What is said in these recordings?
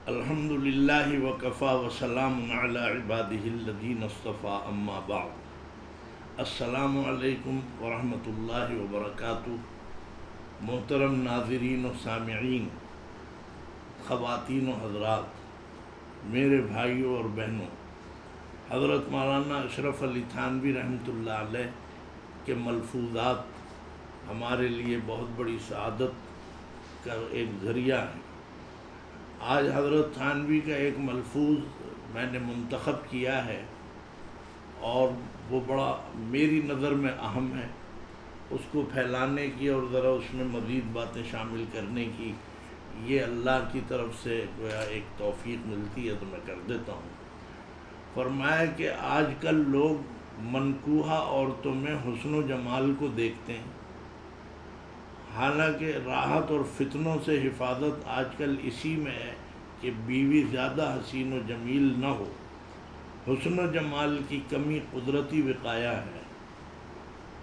الحمد للہ وکفا وسلام علی عبادہ الذین اصطفیٰ اما بعد۔ السلام علیکم ورحمۃ اللہ وبرکاتہ۔ محترم ناظرین و سامعین، خواتین و حضرات، میرے بھائیوں اور بہنوں، حضرت مولانا اشرف علی تھانوی رحمۃ اللہ علیہ کے ملفوظات ہمارے لیے بہت بڑی سعادت کا ایک ذریعہ ہے۔ آج حضرت تھانوی کا ایک ملفوظ میں نے منتخب کیا ہے اور وہ بڑا میری نظر میں اہم ہے۔ اس کو پھیلانے کی اور ذرا اس میں مزید باتیں شامل کرنے کی یہ اللہ کی طرف سے گویا ایک توفیق ملتی ہے تو میں کر دیتا ہوں۔ فرمایا کہ آج کل لوگ منکوحہ عورتوں میں حسن و جمال کو دیکھتے ہیں، حالانکہ راحت اور فتنوں سے حفاظت آج کل اسی میں ہے کہ بیوی زیادہ حسین و جمیل نہ ہو۔ حسن و جمال کی کمی قدرتی وقایہ ہے۔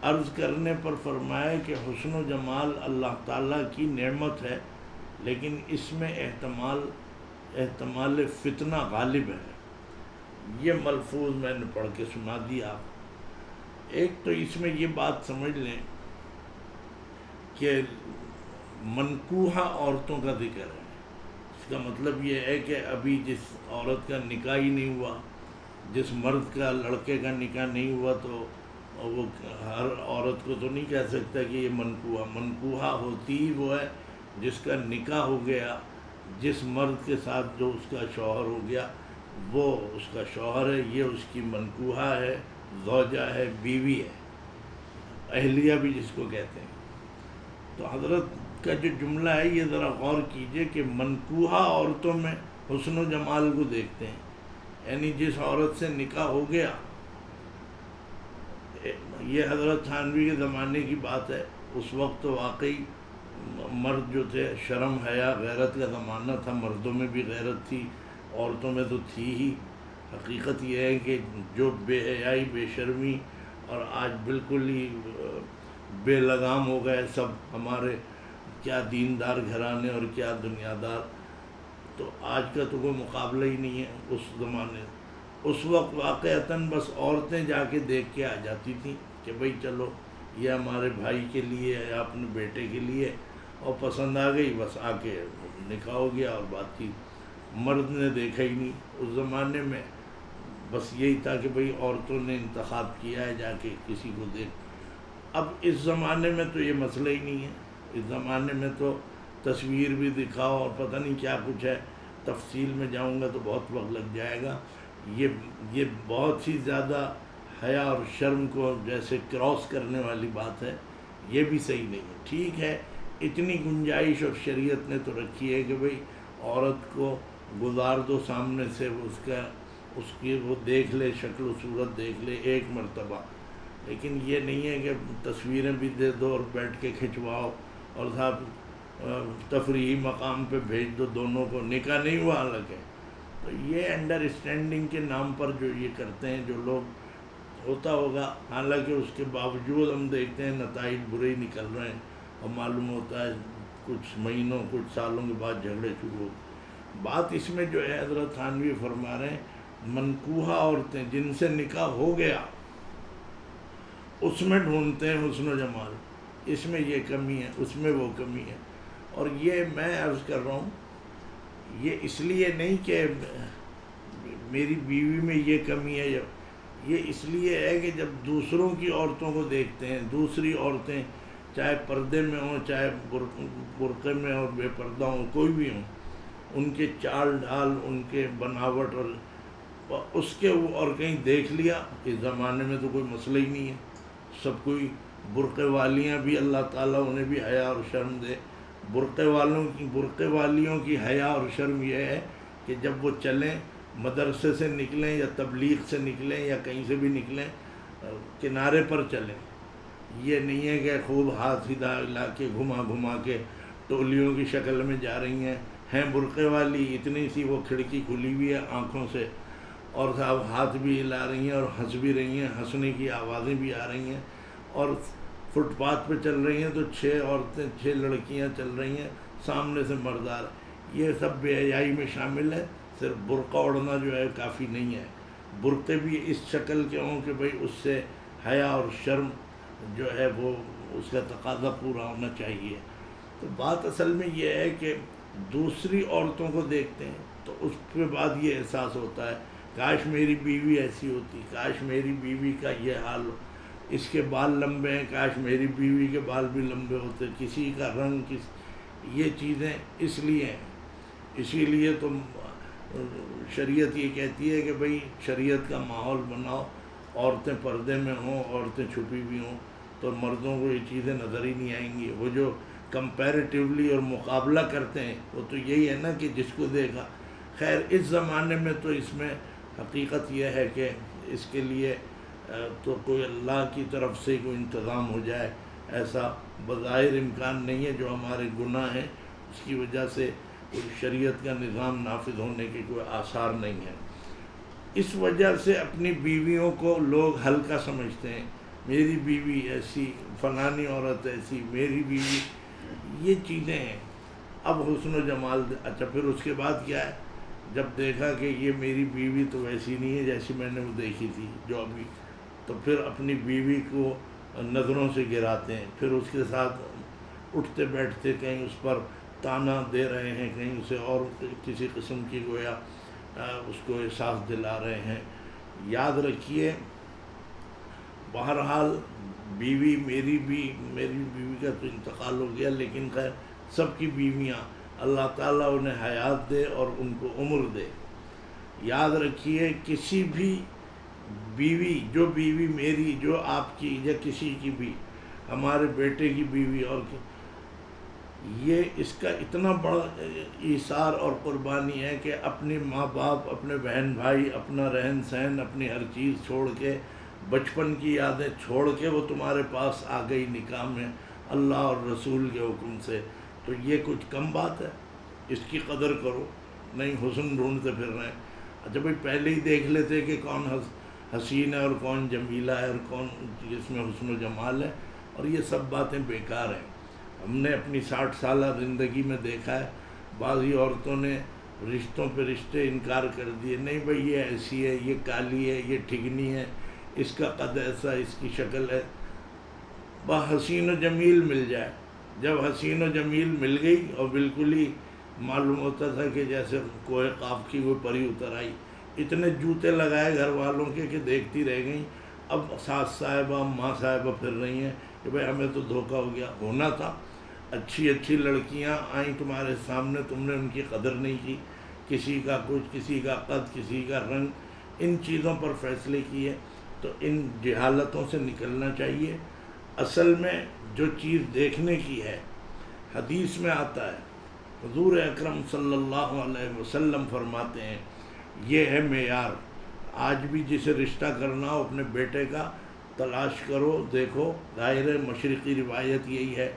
عرض کرنے پر فرمایا کہ حسن و جمال اللہ تعالیٰ کی نعمت ہے، لیکن اس میں احتمال فتنہ غالب ہے۔ یہ ملفوظ میں نے پڑھ کے سنا دیا۔ ایک تو اس میں یہ بات سمجھ لیں کہ منکوحہ عورتوں کا ذکر ہے۔ اس کا مطلب یہ ہے کہ ابھی جس عورت کا نکاح ہی نہیں ہوا، جس مرد کا لڑکے کا نکاح نہیں ہوا، تو وہ ہر عورت کو تو نہیں کہہ سکتا کہ یہ منکوحہ ہوتی ہی وہ ہے جس کا نکاح ہو گیا، جس مرد کے ساتھ جو اس کا شوہر ہو گیا وہ اس کا شوہر ہے، یہ اس کی منکوحہ ہے، زوجہ ہے، بیوی ہے، اہلیہ بھی جس کو کہتے ہیں۔ تو حضرت کا جو جملہ ہے یہ ذرا غور کیجئے کہ منکوحہ عورتوں میں حسن و جمال کو دیکھتے ہیں، یعنی جس عورت سے نکاح ہو گیا۔ یہ حضرت تھانوی کے زمانے کی بات ہے۔ اس وقت تو واقعی مرد جو تھے، شرم حیا غیرت کا زمانہ تھا، مردوں میں بھی غیرت تھی، عورتوں میں تو تھی ہی۔ حقیقت یہ ہے کہ جو بے حیائی، بے شرمی اور آج بالکل ہی بے لگام ہو گئے سب ہمارے، کیا دیندار گھرانے اور کیا دنیا دار، تو آج کا تو کوئی مقابلہ ہی نہیں ہے اس زمانے۔ اس وقت واقعتاً بس عورتیں جا کے دیکھ کے آ جاتی تھیں کہ بھئی چلو یہ ہمارے بھائی کے لیے یا اپنے بیٹے کے لیے، اور پسند آ گئی بس آ کے نکاح ہو گیا اور بات کی۔ مرد نے دیکھا ہی نہیں اس زمانے میں، بس یہی تھا کہ بھئی عورتوں نے انتخاب کیا ہے جا کے کسی کو دیکھ۔ اب اس زمانے میں تو یہ مسئلہ ہی نہیں ہے۔ اس زمانے میں تو تصویر بھی دکھاؤ اور پتہ نہیں کیا کچھ ہے، تفصیل میں جاؤں گا تو بہت وقت لگ جائے گا۔ یہ بہت ہی زیادہ حیا اور شرم کو جیسے کراس کرنے والی بات ہے، یہ بھی صحیح نہیں ہے۔ ٹھیک ہے، اتنی گنجائش اور شریعت نے تو رکھی ہے کہ بھئی عورت کو گزار دو سامنے سے، اس کی وہ دیکھ لے، شکل و صورت دیکھ لے ایک مرتبہ، لیکن یہ نہیں ہے کہ تصویریں بھی دے دو اور بیٹھ کے کھنچواؤ اور صاحب تفریحی مقام پہ بھیج دو دونوں کو، نکاح نہیں ہوا حالانکہ۔ تو یہ انڈرسٹینڈنگ کے نام پر جو یہ کرتے ہیں جو لوگ، ہوتا ہوگا، حالانکہ اس کے باوجود ہم دیکھتے ہیں نتائج برے ہی نکل رہے ہیں، اور معلوم ہوتا ہے کچھ مہینوں کچھ سالوں کے بعد جھگڑے شروع ہو۔ بات اس میں جو ہے حضرت تھانوی فرما رہے ہیں منکوحہ عورتیں جن سے نکاح ہو گیا اس میں ڈھونڈتے ہیں حسن و جمال، اس میں یہ کمی ہے، اس میں وہ کمی ہے۔ اور یہ میں عرض کر رہا ہوں، یہ اس لیے نہیں کہ میری بیوی میں یہ کمی ہے، یہ اس لیے ہے کہ جب دوسروں کی عورتوں کو دیکھتے ہیں، دوسری عورتیں چاہے پردے میں ہوں، چاہے برقعے میں اور بے پردہ ہوں، کوئی بھی ہوں، ان کے چال ڈھال، ان کے بناوٹ اور اس کے اور کہیں دیکھ لیا۔ اس زمانے میں تو کوئی مسئلہ ہی نہیں ہے، سب کوئی برقعے والیاں بھی اللہ تعالیٰ انہیں بھی حیا اور شرم دے۔ برقعے والیوں کی حیا اور شرم یہ ہے کہ جب وہ چلیں، مدرسے سے نکلیں یا تبلیغ سے نکلیں یا کہیں سے بھی نکلیں، کنارے پر چلیں۔ یہ نہیں ہے کہ خوب ہاتھ ہلا کے گھما کے ٹولیوں کی شکل میں جا رہی ہیں برقعے والی، اتنی سی وہ کھڑکی کھلی ہوئی ہے آنکھوں سے، اور صاحب ہاتھ بھی ہلا رہی ہیں اور ہنس بھی رہی ہیں، ہنسنے کی آوازیں بھی آ رہی ہیں، اور فٹ پاتھ پہ چل رہی ہیں تو 6 عورتیں 6 لڑکیاں چل رہی ہیں، سامنے سے مرد آ رہے ہیں۔ یہ سب بے حیائی میں شامل ہے. صرف برقع اوڑھنا جو ہے کافی نہیں ہے، برقعے بھی اس شکل کے ہوں کہ بھئی اس سے حیا اور شرم جو ہے وہ اس کا تقاضا پورا ہونا چاہیے. تو بات اصل میں یہ ہے کہ دوسری عورتوں کو دیکھتے ہیں تو اس کے بعد یہ احساس ہوتا ہے کاش میری بیوی ایسی ہوتی، کاش میری بیوی کا یہ حال ہو، اس کے بال لمبے ہیں، کاش میری بیوی کے بال بھی لمبے ہوتے، کسی کا رنگ، یہ چیزیں اس لیے ہیں. اسی لیے تو شریعت یہ کہتی ہے کہ بھئی شریعت کا ماحول بناؤ، عورتیں پردے میں ہوں، عورتیں چھپی بھی ہوں، تو مردوں کو یہ چیزیں نظر ہی نہیں آئیں گی. وہ جو کمپیریٹیولی اور مقابلہ کرتے ہیں وہ تو یہی ہے نا کہ جس کو دیکھا. خیر اس زمانے میں تو اس میں حقیقت یہ ہے کہ اس کے لیے تو کوئی اللہ کی طرف سے کوئی انتظام ہو جائے ایسا بظاہر امکان نہیں ہے. جو ہمارے گناہ ہیں اس کی وجہ سے کوئی شریعت کا نظام نافذ ہونے کے کوئی آثار نہیں ہیں. اس وجہ سے اپنی بیویوں کو لوگ ہلکا سمجھتے ہیں، میری بیوی ایسی، فلانی عورت ایسی، میری بیوی، یہ چیزیں ہیں. اب حسن و جمال اچھا پھر اس کے بعد کیا ہے، جب دیکھا کہ یہ میری بیوی تو ویسی نہیں ہے جیسی میں نے وہ دیکھی تھی جو ابھی، تو پھر اپنی بیوی کو نظروں سے گراتے ہیں، پھر اس کے ساتھ اٹھتے بیٹھتے، کہیں اس پر تانا دے رہے ہیں، کہیں اسے اور کسی قسم کی گویا اس کو احساس دلا رہے ہیں. یاد رکھیے بہرحال بیوی میری بیوی کا تو انتقال ہو گیا، لیکن خیر سب کی بیویاں اللہ تعالیٰ انہیں حیات دے اور ان کو عمر دے. یاد رکھیے کسی بھی بیوی، جو بیوی میری، جو آپ کی یا کسی کی بھی، ہمارے بیٹے کی بیوی، اور یہ اس کا اتنا بڑا ایثار اور قربانی ہے کہ اپنے ماں باپ، اپنے بہن بھائی، اپنا رہن سہن، اپنی ہر چیز چھوڑ کے، بچپن کی یادیں چھوڑ کے وہ تمہارے پاس آ گئی نکاح میں اللہ اور رسول کے حکم سے. تو یہ کچھ کم بات ہے، اس کی قدر کرو. نہیں حسن ڈھونڈتے پھر رہے ہیں. اچھا بھائی پہلے ہی دیکھ لیتے کہ کون حسین ہے اور کون جمیلہ ہے اور کون جس میں حسن و جمال ہے، اور یہ سب باتیں بیکار ہیں. ہم نے اپنی 60 سالہ زندگی میں دیکھا ہے بعضی عورتوں نے رشتوں پہ رشتے انکار کر دیے. نہیں بھئی یہ ایسی ہے، یہ کالی ہے، یہ ٹھگنی ہے، اس کا قد ایسا، اس کی شکل ہے. حسین و جمیل مل جائے. جب حسین و جمیل مل گئی اور بالکل ہی معلوم ہوتا تھا کہ جیسے کوہ قاف کی وہ پری اتر آئی. اتنے جوتے لگائے گھر والوں کے کہ دیکھتی رہ گئیں. اب ساس صاحبہ، ماں صاحبہ پھر رہی ہیں کہ بھئی ہمیں تو دھوکہ ہو گیا. ہونا تھا، اچھی لڑکیاں آئیں تمہارے سامنے، تم نے ان کی قدر نہیں کی. کسی کا کچھ، کسی کا قد، کسی کا رنگ، ان چیزوں پر فیصلے کیے. تو ان جہالتوں سے نکلنا چاہیے. اصل میں جو چیز دیکھنے کی ہے، حدیث میں آتا ہے، حضور اکرم صلی اللہ علیہ وسلم فرماتے ہیں یہ ہے معیار. آج بھی جسے رشتہ کرنا ہو اپنے بیٹے کا تلاش کرو، دیکھو. ظاہر مشرقی روایت یہی ہے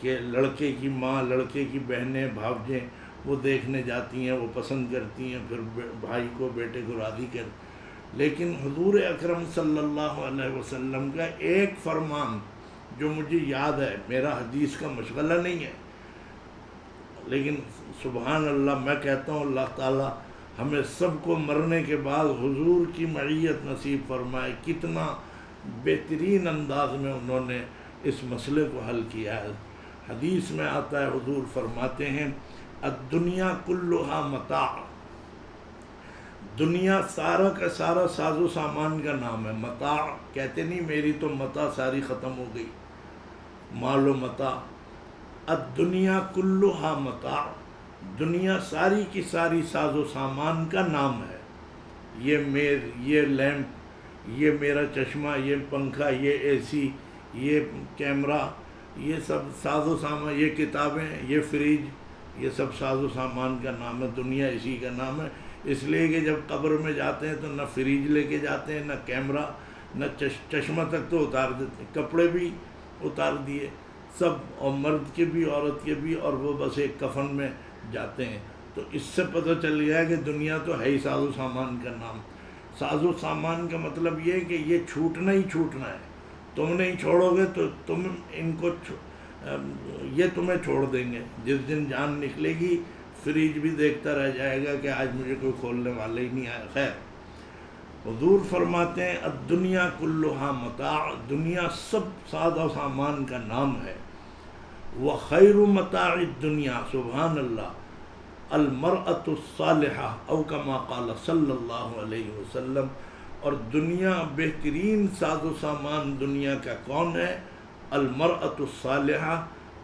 کہ لڑکے کی ماں، لڑکے کی بہنیں، بھاوجیں وہ دیکھنے جاتی ہیں، وہ پسند کرتی ہیں، پھر بھائی کو، بیٹے کو راضی کر. لیکن حضور اکرم صلی اللہ علیہ وسلم کا ایک فرمان جو مجھے یاد ہے، میرا حدیث کا مشغلہ نہیں ہے، لیکن سبحان اللہ میں کہتا ہوں اللہ تعالیٰ ہمیں سب کو مرنے کے بعد حضور کی معیت نصیب فرمائے. کتنا بہترین انداز میں انہوں نے اس مسئلے کو حل کیا ہے. حدیث میں آتا ہے، حضور فرماتے ہیں الدنیا کلھا متاع. دنیا سارا کا سارا ساز و سامان کا نام ہے. متاع کہتے نہیں میری تو متاع ساری ختم ہو گئی، مال و متاع. الدنیا کلھا متاع، دنیا ساری کی ساری ساز و سامان کا نام ہے. یہ لیمپ، یہ میرا چشمہ، یہ پنکھا، یہ اے سی، یہ کیمرہ، یہ سب ساز و سامان، یہ کتابیں، یہ فریج، یہ سب ساز و سامان کا نام ہے. دنیا اسی کا نام ہے. اس لیے کہ جب قبر میں جاتے ہیں تو نہ فریج لے کے جاتے ہیں، نہ کیمرہ، نہ چشمہ تک تو اتار دیتے ہیں، کپڑے بھی اتار دیے سب، اور مرد کے بھی عورت کے بھی، اور وہ بس ایک کفن میں جاتے ہیں. تو اس سے پتہ چل گیا کہ دنیا تو ہے ہی ساز و سامان کا نام. ساز و سامان کا مطلب یہ کہ یہ چھوٹنا ہی چھوٹنا ہے. تم نہیں چھوڑو گے تو تم ان کو یہ تمہیں چھوڑ دیں گے. جس دن جان نکلے گی فریج بھی دیکھتا رہ جائے گا کہ آج مجھے کوئی کھولنے والے ہی نہیں آیا. خیر، حضور فرماتے ہیں الدنیا کلھا متاع، دنیا سب ساز و سامان کا نام ہے. وخیر متاع الدنیا، سبحان اللہ، المرأة الصالحہ او کما قال صلی اللہ علیہ وسلم. اور دنیا بہترین ساز و سامان دنیا کا کون ہے؟ المرأة الصالحہ،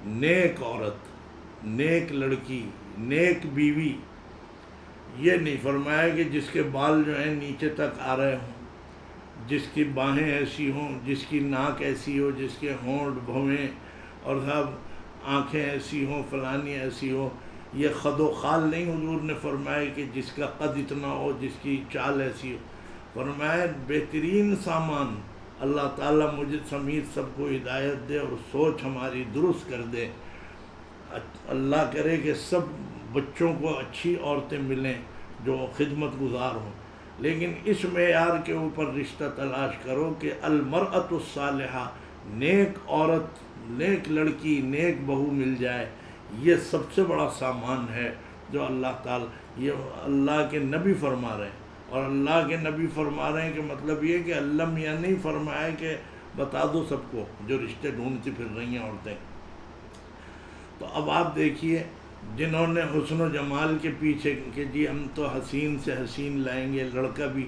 نیک عورت، نیک لڑکی، نیک بیوی. یہ نہیں فرمایا کہ جس کے بال جو ہیں نیچے تک آ رہے ہوں، جس کی باہیں ایسی ہوں، جس کی ناک ایسی ہو، جس کے ہونٹ بھویں اور سب آنکھیں ایسی ہوں، فلانی ایسی ہو. یہ خد و خال نہیں حضور نے فرمایا کہ جس کا قد اتنا ہو، جس کی چال ایسی ہو. فرمایا بہترین سامان. اللہ تعالیٰ مجھے سمیت سب کو ہدایت دے اور سوچ ہماری درست کر دے. اللہ کرے کہ سب بچوں کو اچھی عورتیں ملیں جو خدمت گزار ہوں، لیکن اس معیار کے اوپر رشتہ تلاش کرو کہ المرأة الصالحہ، نیک عورت، نیک لڑکی، نیک بہو مل جائے. یہ سب سے بڑا سامان ہے جو اللہ تعالیٰ، یہ اللہ کے نبی فرما رہے ہیں. اور اللہ کے نبی فرما رہے ہیں کہ مطلب یہ کہ اللہ میاں نہیں فرمایا کہ بتا دو سب کو جو رشتے ڈھونڈتی پھر رہی ہیں عورتیں. تو اب آپ دیکھیے جنہوں نے حسن و جمال کے پیچھے کہ جی ہم تو حسین سے حسین لائیں گے، لڑکا بھی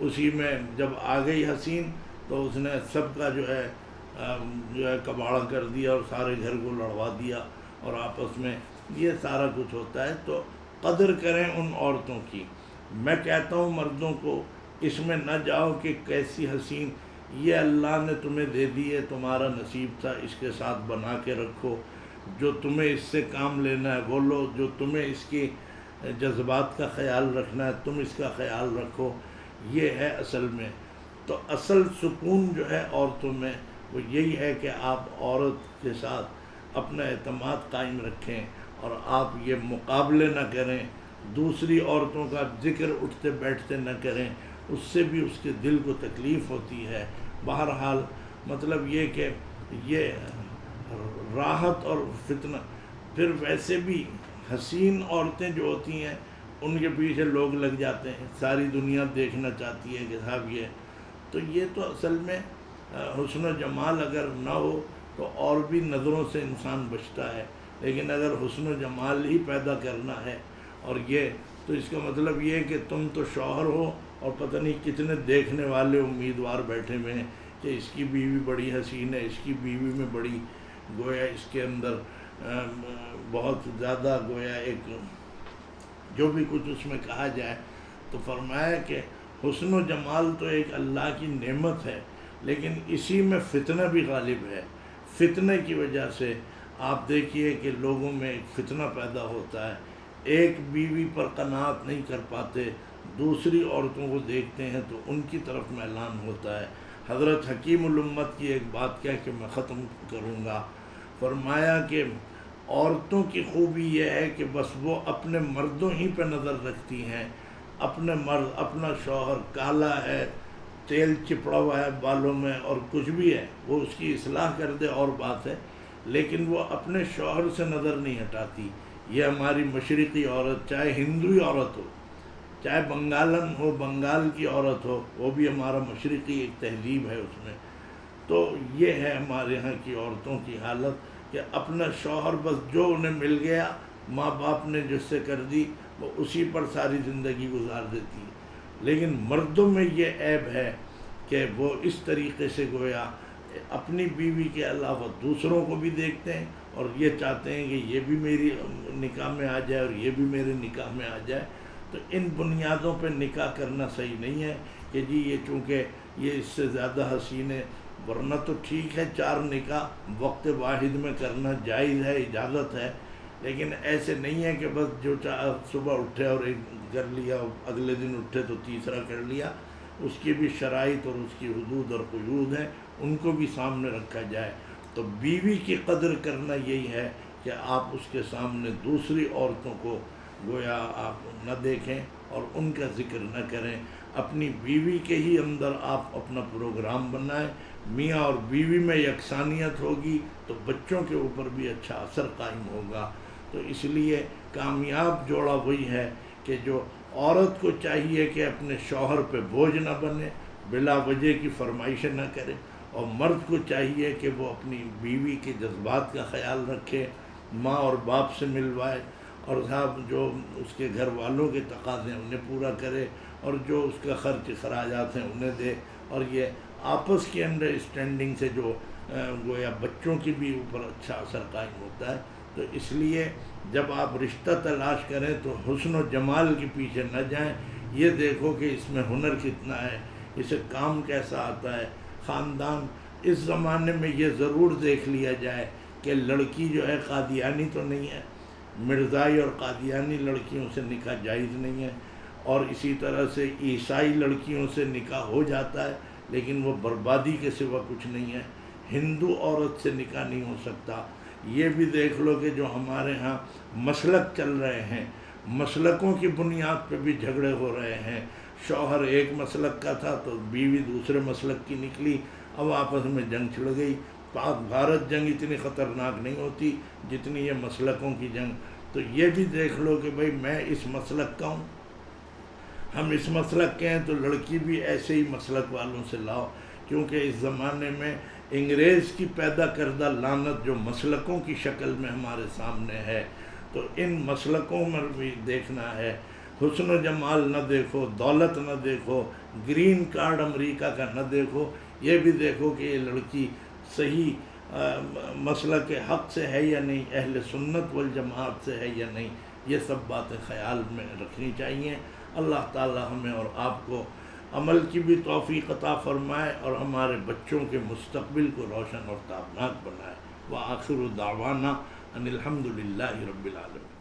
اسی میں جب آ گئی حسین تو اس نے سب کا جو ہے کباڑا کر دیا اور سارے گھر کو لڑوا دیا اور آپس میں یہ سارا کچھ ہوتا ہے. تو قدر کریں ان عورتوں کی. میں کہتا ہوں مردوں کو اس میں نہ جاؤ کہ کیسی حسین، یہ اللہ نے تمہیں دے دی ہے، تمہارا نصیب تھا، اس کے ساتھ بنا کے رکھو. جو تمہیں اس سے کام لینا ہے وہ لو، جو تمہیں اس کی جذبات کا خیال رکھنا ہے تم اس کا خیال رکھو. یہ ہے اصل میں. تو اصل سکون جو ہے عورتوں میں وہ یہی ہے کہ آپ عورت کے ساتھ اپنا اعتماد قائم رکھیں اور آپ یہ مقابلے نہ کریں، دوسری عورتوں کا ذکر اٹھتے بیٹھتے نہ کریں، اس سے بھی اس کے دل کو تکلیف ہوتی ہے. بہرحال مطلب یہ کہ یہ راحت اور فتنہ. پھر ویسے بھی حسین عورتیں جو ہوتی ہیں ان کے پیچھے لوگ لگ جاتے ہیں، ساری دنیا دیکھنا چاہتی ہے کہ صاحب یہ تو اصل میں حسن و جمال اگر نہ ہو تو اور بھی نظروں سے انسان بچتا ہے، لیکن اگر حسن و جمال ہی پیدا کرنا ہے اور یہ تو اس کا مطلب یہ ہے کہ تم تو شوہر ہو اور پتہ نہیں کتنے دیکھنے والے امیدوار بیٹھے ہوئے ہیں کہ اس کی بیوی بڑی حسین ہے، اس کی بیوی میں بڑی گویا اس کے اندر بہت زیادہ گویا ایک جو بھی کچھ اس میں کہا جائے. تو فرمایا کہ حسن و جمال تو ایک اللہ کی نعمت ہے، لیکن اسی میں فتنہ بھی غالب ہے. فتنے کی وجہ سے آپ دیکھیے کہ لوگوں میں ایک فتنہ پیدا ہوتا ہے. ایک بیوی پر قناعت نہیں کر پاتے، دوسری عورتوں کو دیکھتے ہیں تو ان کی طرف میلان ہوتا ہے. حضرت حکیم الامت کی ایک بات کہہ کے میں ختم کروں گا. فرمایا کہ عورتوں کی خوبی یہ ہے کہ بس وہ اپنے مردوں ہی پہ نظر رکھتی ہیں. اپنے مرد، اپنا شوہر کالا ہے، تیل چپڑا ہوا ہے بالوں میں اور کچھ بھی ہے، وہ اس کی اصلاح کر دے اور بات ہے، لیکن وہ اپنے شوہر سے نظر نہیں ہٹاتی. یہ ہماری مشرقی عورت، چاہے ہندوئی عورت ہو، چاہے بنگالن ہو، بنگال کی عورت ہو، وہ بھی ہمارا مشرقی ایک تہذیب ہے اس میں. تو یہ ہے ہمارے یہاں کی عورتوں کی حالت کہ اپنا شوہر بس جو انہیں مل گیا، ماں باپ نے جس سے کر دی، وہ اسی پر ساری زندگی گزار دیتی ہے. لیکن مردوں میں یہ عیب ہے کہ وہ اس طریقے سے گویا اپنی بیوی کے علاوہ دوسروں کو بھی دیکھتے ہیں اور یہ چاہتے ہیں کہ یہ بھی میری نکاح میں آ جائے اور یہ بھی میرے نکاح میں آ جائے. تو ان بنیادوں پہ نکاح کرنا صحیح نہیں ہے کہ جی یہ چونکہ یہ اس سے زیادہ حسین ہے. ورنہ تو ٹھیک ہے 4 نکاح وقت واحد میں کرنا جائز ہے، اجازت ہے، لیکن ایسے نہیں ہے کہ بس جو صبح اٹھے اور ایک کر لیا، اگلے دن اٹھے تو تیسرا کر لیا. اس کی بھی شرائط اور اس کی حدود اور قیود ہیں، ان کو بھی سامنے رکھا جائے. تو بیوی کی قدر کرنا یہی ہے کہ آپ اس کے سامنے دوسری عورتوں کو گویا آپ نہ دیکھیں اور ان کا ذکر نہ کریں. اپنی بیوی کے ہی اندر آپ اپنا پروگرام بنائیں. میاں اور بیوی میں یکسانیت ہوگی تو بچوں کے اوپر بھی اچھا اثر قائم ہوگا. تو اس لیے کامیاب جوڑا وہی ہے کہ جو عورت کو چاہیے کہ اپنے شوہر پہ بوجھ نہ بنے، بلا وجہ کی فرمائشیں نہ کرے، اور مرد کو چاہیے کہ وہ اپنی بیوی کے جذبات کا خیال رکھے، ماں اور باپ سے ملوائے، اور صاحب جو اس کے گھر والوں کے تقاضے ہیں انہیں پورا کرے، اور جو اس کا خرچ اخراجات ہیں انہیں دے، اور یہ آپس کی انڈرسٹینڈنگ سے جو گویا بچوں کی بھی اوپر اچھا اثر قائم ہوتا ہے۔ تو اس لیے جب آپ رشتہ تلاش کریں تو حسن و جمال کے پیچھے نہ جائیں، یہ دیکھو کہ اس میں ہنر کتنا ہے، اسے کام کیسا آتا ہے۔ خاندان اس زمانے میں یہ ضرور دیکھ لیا جائے کہ لڑکی جو ہے قادیانی تو نہیں ہے، مرزائی اور قادیانی لڑکیوں سے نکاح جائز نہیں ہے، اور اسی طرح سے عیسائی لڑکیوں سے نکاح ہو جاتا ہے لیکن وہ بربادی کے سوا کچھ نہیں ہے، ہندو عورت سے نکاح نہیں ہو سکتا۔ یہ بھی دیکھ لو کہ جو ہمارے ہاں مسلک چل رہے ہیں، مسلکوں کی بنیاد پہ بھی جھگڑے ہو رہے ہیں، شوہر ایک مسلک کا تھا تو بیوی دوسرے مسلک کی نکلی، اب آپس میں جنگ چھڑ گئی۔ پاک بھارت جنگ اتنی خطرناک نہیں ہوتی جتنی یہ مسلکوں کی جنگ۔ تو یہ بھی دیکھ لو کہ بھئی میں اس مسلک کا ہوں، ہم اس مسلک کے ہیں تو لڑکی بھی ایسے ہی مسلک والوں سے لاؤ، کیونکہ اس زمانے میں انگریز کی پیدا کردہ لعنت جو مسلکوں کی شکل میں ہمارے سامنے ہے، تو ان مسلکوں میں بھی دیکھنا ہے، حسن و جمال نہ دیکھو، دولت نہ دیکھو، گرین کارڈ امریکہ کا نہ دیکھو، یہ بھی دیکھو کہ یہ لڑکی صحیح مسلک حق سے ہے یا نہیں، اہل سنت والجماعت سے ہے یا نہیں، یہ سب باتیں خیال میں رکھنی چاہیے۔ اللہ تعالی ہمیں اور آپ کو عمل کی بھی توفیق عطا فرمائے اور ہمارے بچوں کے مستقبل کو روشن اور تابناک بنائے۔ وآخر دعوانا ان الحمد للہ رب العالمین۔